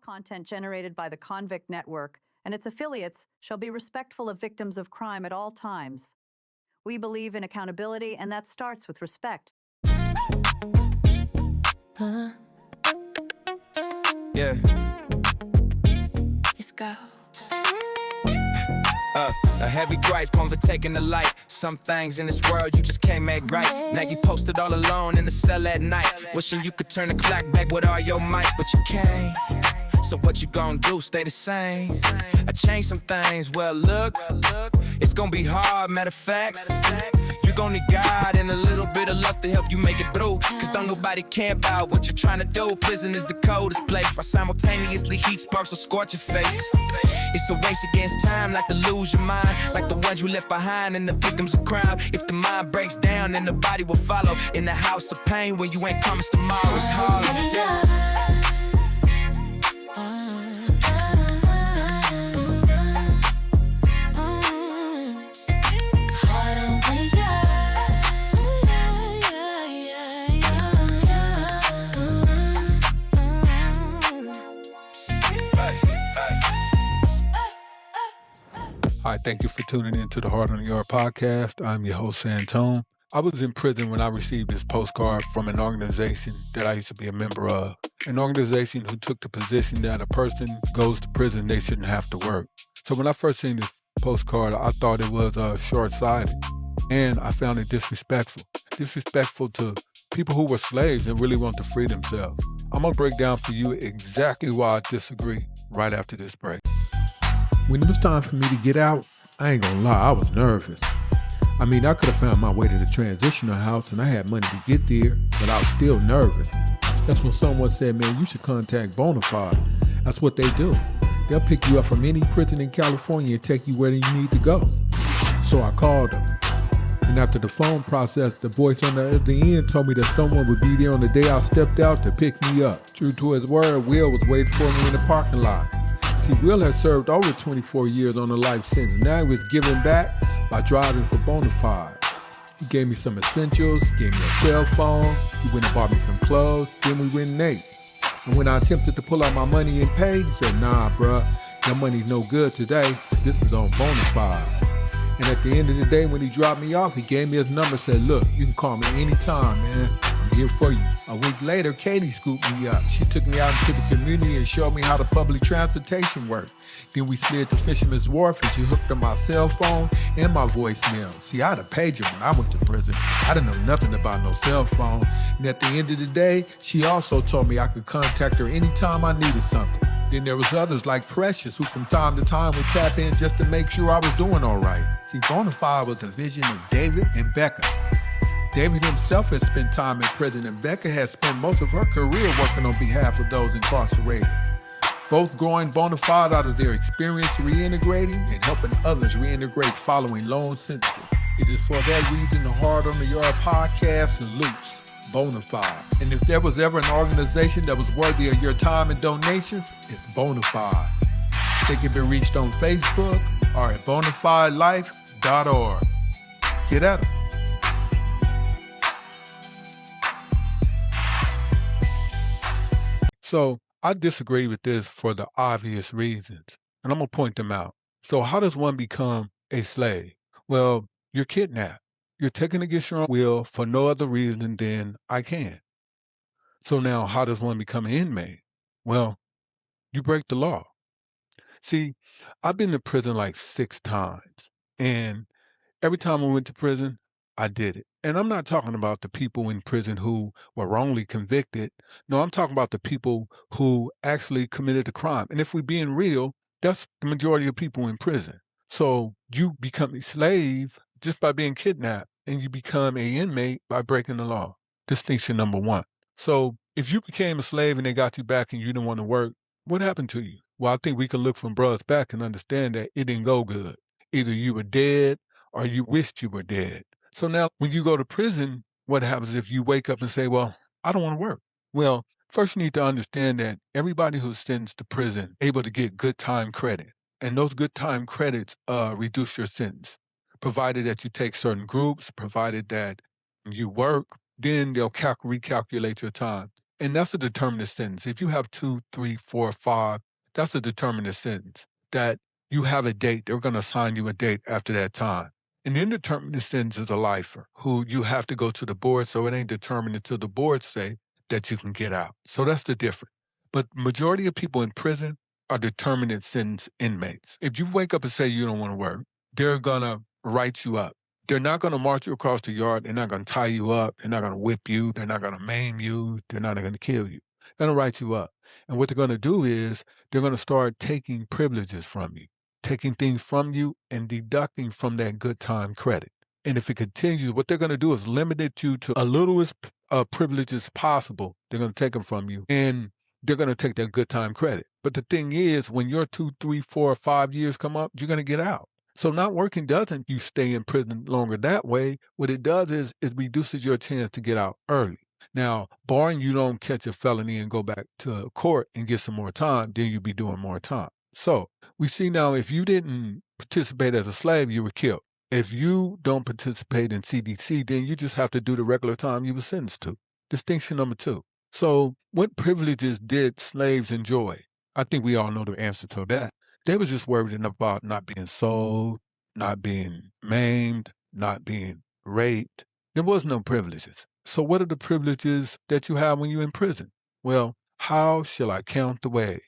content generated by the convict network and its affiliates shall be respectful of victims of crime at all times. We believe in accountability, and that starts with respect. Yeah. Let's go. A heavy price come for taking the light. Some things in this world you just can't make right. Now you posted all alone in the cell at night, wishing you could turn the clock back with all your might, but you can't. So what you gonna do, stay the same? I changed some things, well look, it's gonna be hard, matter of fact. You gon' need God and a little bit of luck to help you make it through. Cause don't nobody care about what you're trying to do. Prison is the coldest place, while simultaneously heat sparks will scorch your face. It's a race against time, like to lose your mind, like the ones you left behind and the victims of crime. If the mind breaks down, then the body will follow. In the house of pain, where you ain't promised tomorrow, it's hard. All right, thank you for tuning in to the Heart on the Yard podcast. I'm your host, Santone. I was in prison when I received this postcard from an organization that I used to be a member of. An organization who took the position that a person goes to prison, they shouldn't have to work. So when I first seen this postcard, I thought it was short-sighted, and I found it disrespectful. Disrespectful to people who were slaves and really want to free themselves. I'm going to break down for you exactly why I disagree right after this break. When it was time for me to get out, I ain't gonna lie, I was nervous. I mean, I could have found my way to the transitional house and I had money to get there, but I was still nervous. That's when someone said, man, you should contact Bonafide. That's what they do. They'll pick you up from any prison in California and take you where you need to go. So I called them. And after the phone process, the voice on the other end told me that someone would be there on the day I stepped out to pick me up. True to his word, Will was waiting for me in the parking lot. See, Will had served over 24 years on a life sentence. Now he was giving back by driving for Bonafide. He gave me some essentials, gave me a cell phone, he went and bought me some clothes, then we went and ate. And when I attempted to pull out my money and pay, he said, nah, bruh, your money's no good today. This is on Bonafide. And at the end of the day, when he dropped me off, he gave me his number, said, look, you can call me anytime, man. I'm here for you. A week later, Katie scooped me up. She took me out into the community and showed me how the public transportation worked. Then we slid to Fisherman's Wharf and she hooked up my cell phone and my voicemail. See, I had a pager when I went to prison. I didn't know nothing about no cell phone. And at the end of the day, she also told me I could contact her anytime I needed something. Then there was others like Precious, who from time to time would tap in just to make sure I was doing all right. See, Bonafide was the vision of David and Becca. David himself had spent time in prison, and Becca had spent most of her career working on behalf of those incarcerated. Both growing Bonafide out of their experience reintegrating and helping others reintegrate following long sentences. It is for that reason the Heart on the Yard podcast salutes Bonafide. And if there was ever an organization that was worthy of your time and donations, it's Bonafide. They can be reached on Facebook or at bonafidelife.org. Get at them. So I disagree with this for the obvious reasons, and I'm going to point them out. So how does one become a slave? Well, you're kidnapped. You're taken against your own will for no other reason than I can. So now how does one become an inmate? Well, you break the law. See, I've been to prison like 6 times, and every time I went to prison, I did it. And I'm not talking about the people in prison who were wrongly convicted. No, I'm talking about the people who actually committed a crime. And if we're being real, that's the majority of people in prison. So you become a slave just by being kidnapped, and you become an inmate by breaking the law. Distinction number 1. So if you became a slave and they got you back and you didn't want to work, what happened to you? Well, I think we can look from brothers back and understand that it didn't go good. Either you were dead or you wished you were dead. So now when you go to prison, what happens if you wake up and say, well, I don't want to work? Well, first you need to understand that everybody who's sentenced to prison able to get good time credit. And those good time credits reduce your sentence, provided that you take certain groups, provided that you work, then they'll recalculate your time. And that's a determinate sentence. If you have 2, 3, 4, 5, that's a determinate sentence. That you have a date, they're going to assign you a date after that time. An indeterminate sentence is a lifer who you have to go to the board, so it ain't determined until the board say that you can get out. So that's the difference. But majority of people in prison are determinate sentence inmates. If you wake up and say you don't want to work, they're going to write you up. They're not going to march you across the yard. They're not going to tie you up. They're not going to whip you. They're not going to maim you. They're not going to kill you. They're going to write you up. And what they're going to do is they're going to start taking privileges from you, taking things from you and deducting from that good time credit. And if it continues, what they're going to do is limit it to a littlest privileges possible. They're going to take them from you and they're going to take that good time credit. But the thing is, when your 2, 3, 4, 5 years come up, you're going to get out. So not working doesn't you stay in prison longer that way. What it does is it reduces your chance to get out early. Now, barring you don't catch a felony and go back to court and get some more time, then you'll be doing more time. So we see now if you didn't participate as a slave, you were killed. If you don't participate in CDC, then you just have to do the regular time you were sentenced to. Distinction number 2. So what privileges did slaves enjoy? I think we all know the answer to that. They was just worried about not being sold, not being maimed, not being raped. There was no privileges. So what are the privileges that you have when you're in prison? Well, how shall I count the ways?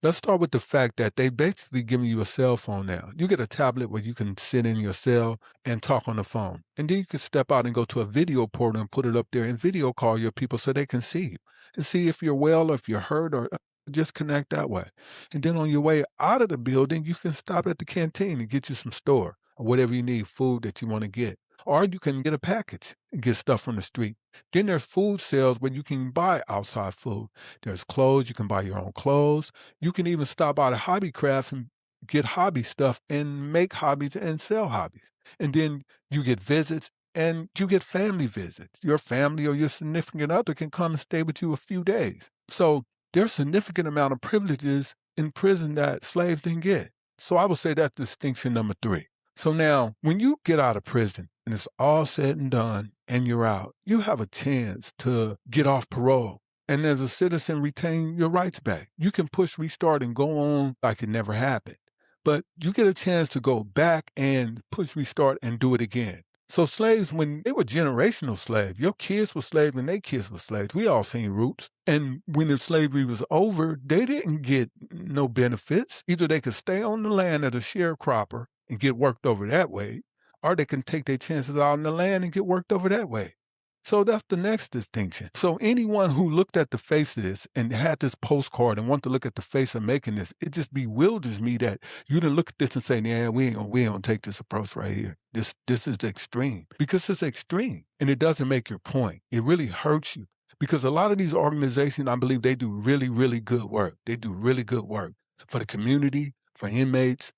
Let's start with the fact that they basically giving you a cell phone now. You get a tablet where you can sit in your cell and talk on the phone. And then you can step out and go to a video portal and put it up there and video call your people so they can see you and see if you're well or if you're hurt or just connect that way. And then on your way out of the building, you can stop at the canteen and get you some store or whatever you need, food that you want to get. Or you can get a package and get stuff from the street. Then there's food sales where you can buy outside food. There's clothes. You can buy your own clothes. You can even stop out at Hobby Crafts and get hobby stuff and make hobbies and sell hobbies. And then you get visits and you get family visits. Your family or your significant other can come and stay with you a few days. So there's a significant amount of privileges in prison that slaves didn't get. So I would say that's distinction number 3. So now, when you get out of prison and it's all said and done and you're out, you have a chance to get off parole and as a citizen retain your rights back. You can push restart and go on like it never happened. But you get a chance to go back and push restart and do it again. So slaves, when they were generational slaves, your kids were slaves and their kids were slaves. We all seen Roots. And when the slavery was over, they didn't get no benefits. Either they could stay on the land as a sharecropper and get worked over that way, or they can take their chances out on the land and get worked over that way. So that's the next distinction. So anyone who looked at the face of this and had this postcard and want to look at the face of making this, it just bewilders me that you didn't look at this and say, yeah, we ain't gonna take this approach right here. This is the extreme. Because it's extreme and it doesn't make your point. It really hurts you. Because a lot of these organizations, I believe they do really, really good work. They do really good work for the community, for inmates.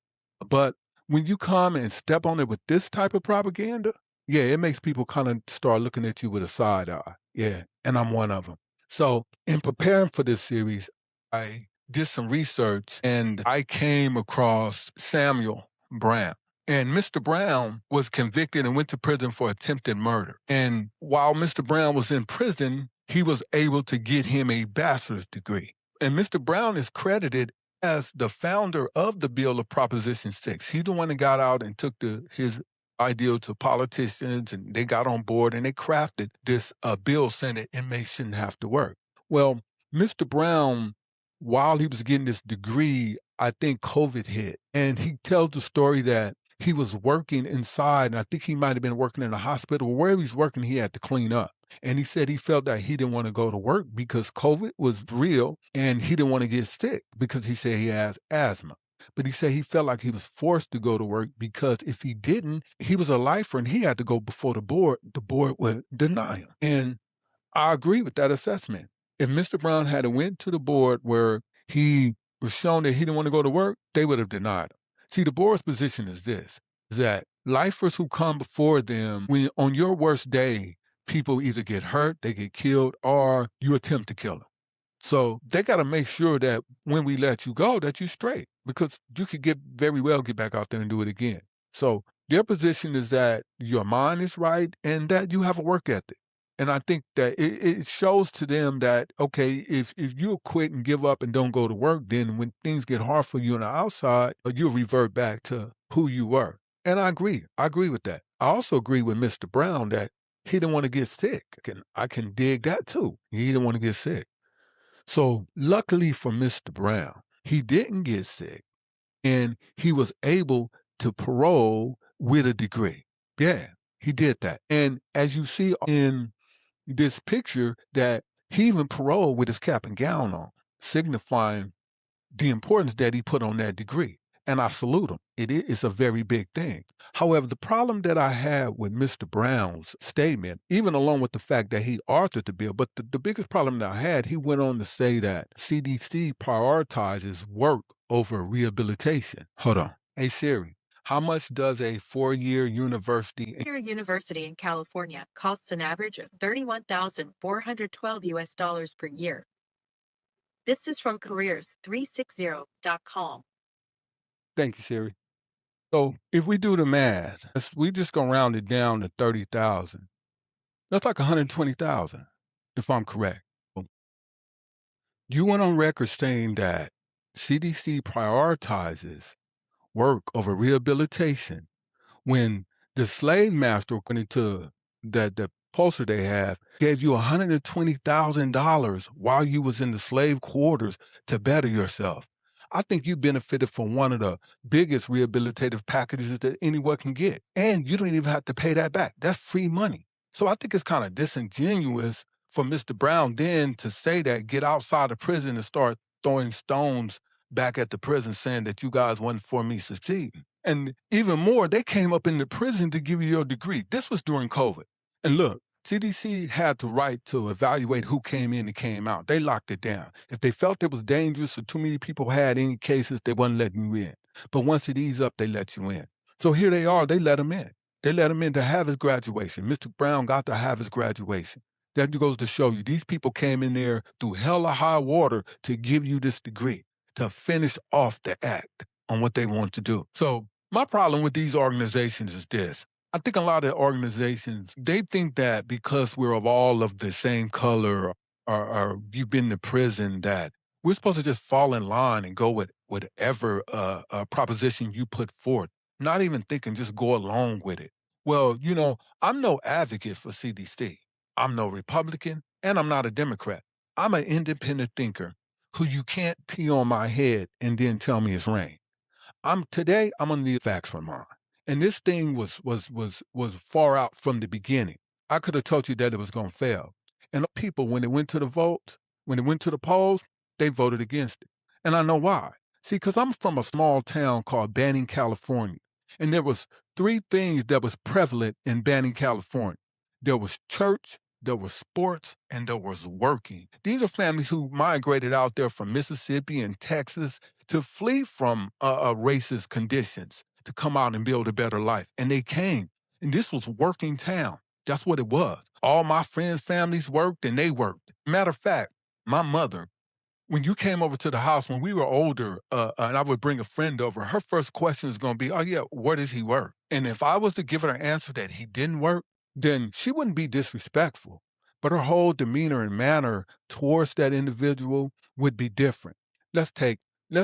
But when you come and step on it with this type of propaganda, yeah, it makes people kind of start looking at you with a side eye. Yeah, and I'm one of them. So in preparing for this series, I did some research and I came across Samuel Brown. And Mr. Brown was convicted and went to prison for attempted murder. And while Mr. Brown was in prison, he was able to get him a bachelor's degree. And Mr. Brown is credited as the founder of the bill of Proposition 6. He's the one that got out and took his ideal to politicians, and they got on board and they crafted this bill saying that inmates shouldn't have to work. Well, Mr. Brown, while he was getting this degree, I think COVID hit. And he tells the story that he was working inside, and I think he might have been working in a hospital. Wherever he's working, he had to clean up. And he said he felt that he didn't want to go to work because COVID was real and he didn't want to get sick because he said he has asthma. But he said he felt like he was forced to go to work because if he didn't, he was a lifer and he had to go before the board. The board would deny him. And I agree with that assessment. If Mr. Brown had went to the board where he was shown that he didn't want to go to work, they would have denied him. See, the board's position is this, that lifers who come before them, when on your worst day, people either get hurt, they get killed, or you attempt to kill them. So they got to make sure that when we let you go, that you're straight, because you could very well get back out there and do it again. So their position is that your mind is right and that you have a work ethic. And I think that it shows to them that, okay, if you quit and give up and don't go to work, then when things get hard for you on the outside, you'll revert back to who you were. And I agree. I agree with that. I also agree with Mr. Brown that he didn't want to get sick. I can dig that too. He didn't want to get sick. So luckily for Mr. Brown, he didn't get sick and he was able to parole with a degree. Yeah, he did that. And as you see in this picture, that he even paroled with his cap and gown on, signifying the importance that he put on that degree. And I salute him. It's a very big thing. However, the problem that I had with Mr. Brown's statement, even along with the fact that he authored the bill, but the biggest problem that I had, he went on to say that CDC prioritizes work over rehabilitation. Hold on. Hey, Siri, how much does a four-year university in California costs an average of $31,412 per year? This is from careers360.com. Thank you, Siri. So if we do the math, we just gonna round it down to 30,000. That's like 120,000, if I'm correct. You went on record saying that CDC prioritizes work over rehabilitation when the slave master, according to the poster they have, gave you $120,000 while you was in the slave quarters to better yourself. I think you benefited from one of the biggest rehabilitative packages that anyone can get. And you don't even have to pay that back. That's free money. So I think it's kind of disingenuous for Mr. Brown then to say that, get outside of prison and start throwing stones back at the prison saying that you guys wasn't for me succeeding. And even more, they came up in the prison to give you your degree. This was during COVID. And look, CDC had the right to evaluate who came in and came out. They locked it down. If they felt it was dangerous or too many people had any cases, they wasn't letting you in. But once it eased up, they let you in. So here they are, they let him in. They let him in to have his graduation. Mr. Brown got to have his graduation. That goes to show you, these people came in there through hell or high water to give you this degree, to finish off the act on what they want to do. So my problem with these organizations is this. I think a lot of organizations, they think that because we're of all of the same color or you've been to prison, that we're supposed to just fall in line and go with whatever proposition you put forth, not even thinking, just go along with it. Well, I'm no advocate for CDC. I'm no Republican, and I'm not a Democrat. I'm an independent thinker who you can't pee on my head and then tell me it's rain. Today I'm on the facts for mine. And this thing was far out from the beginning. I could have told you that it was going to fail. And people, when they went to the vote, when they went to the polls, they voted against it. And I know why. See, because I'm from a small town called Banning, California. And there was three things that was prevalent in Banning, California. There was church, there was sports, and there was working. These are families who migrated out there from Mississippi and Texas to flee from racist conditions, to come out and build a better life. And they came. And this was working town. That's what it was. All my friends' families worked and they worked. Matter of fact, my mother, when you came over to the house when we were older, and I would bring a friend over, her first question was going to be, oh yeah, where does he work? And if I was to give her an answer that he didn't work, then she wouldn't be disrespectful. But her whole demeanor and manner towards that individual would be different. Let's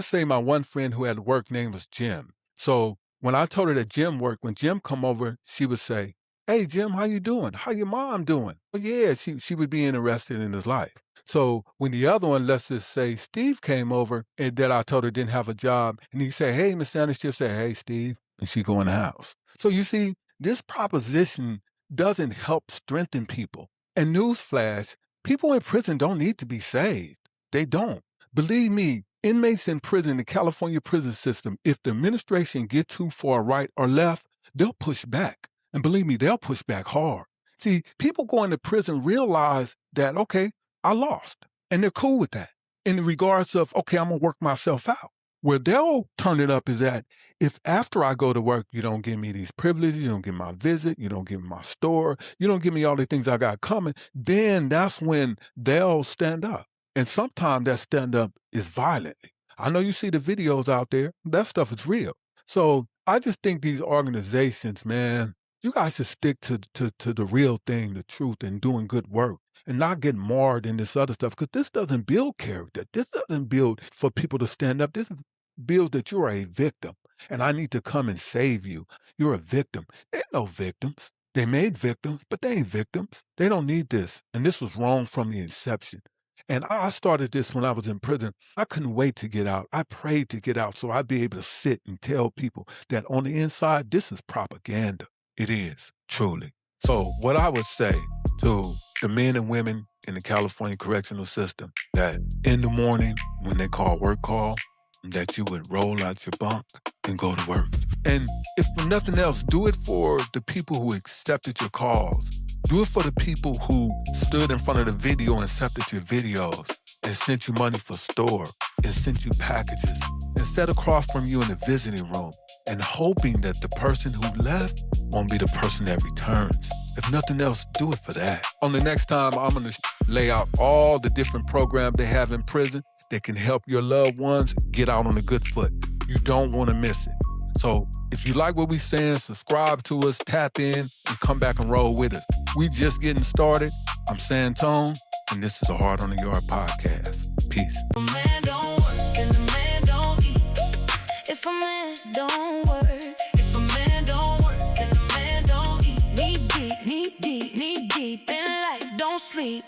say my one friend who had work name was Jim. So when I told her that Jim worked, when Jim come over, she would say, hey, Jim, how you doing? How your mom doing? Well, yeah, she would be interested in his life. So when the other one, let's just say Steve came over and that I told her didn't have a job, and he said, hey, Miss Sanders, she'll say, hey, Steve, and she go in the house. So you see, this proposition doesn't help strengthen people. And newsflash, people in prison don't need to be saved. They don't. Believe me, inmates in prison, the California prison system, if the administration get too far right or left, they'll push back. And believe me, they'll push back hard. See, people going to prison realize that, okay, I lost. And they're cool with that. In regards of, okay, I'm going to work myself out. Where they'll turn it up is that if after I go to work, you don't give me these privileges, you don't give me my visit, you don't give me my store, you don't give me all the things I got coming, then that's when they'll stand up. And sometimes that stand up is violently. I know you see the videos out there. That stuff is real. So I just think these organizations, man, You guys should stick to the real thing, the truth, and doing good work and not get marred in this other stuff because this doesn't build character. This doesn't build for people to stand up. This builds that you're a victim and I need to come and save you. You're a victim. There ain't no victims. They made victims, but they ain't victims. They don't need this. And this was wrong from the inception. And I started this when I was in prison. I couldn't wait to get out. I prayed to get out so I'd be able to sit and tell people that on the inside, this is propaganda. It is, truly. So what I would say to the men and women in the California correctional system, that in the morning when they call work call, that you would roll out your bunk and go to work. And if for nothing else, do it for the people who accepted your calls. Do it for the people who stood in front of the video and accepted your videos and sent you money for store and sent you packages and sat across from you in the visiting room and hoping that the person who left won't be the person that returns. If nothing else, do it for that. On the next time, I'm going to lay out all the different programs they have in prison that can help your loved ones get out on a good foot. You don't want to miss it. So if you like what we're saying, subscribe to us, tap in, and come back and roll with us. We just getting started. I'm Santone, and this is a Heart on the Yard podcast. Peace. A man don't work and a man don't eat. If a man don't work, if a man don't work and a man don't eat. Knee deep in life, don't sleep.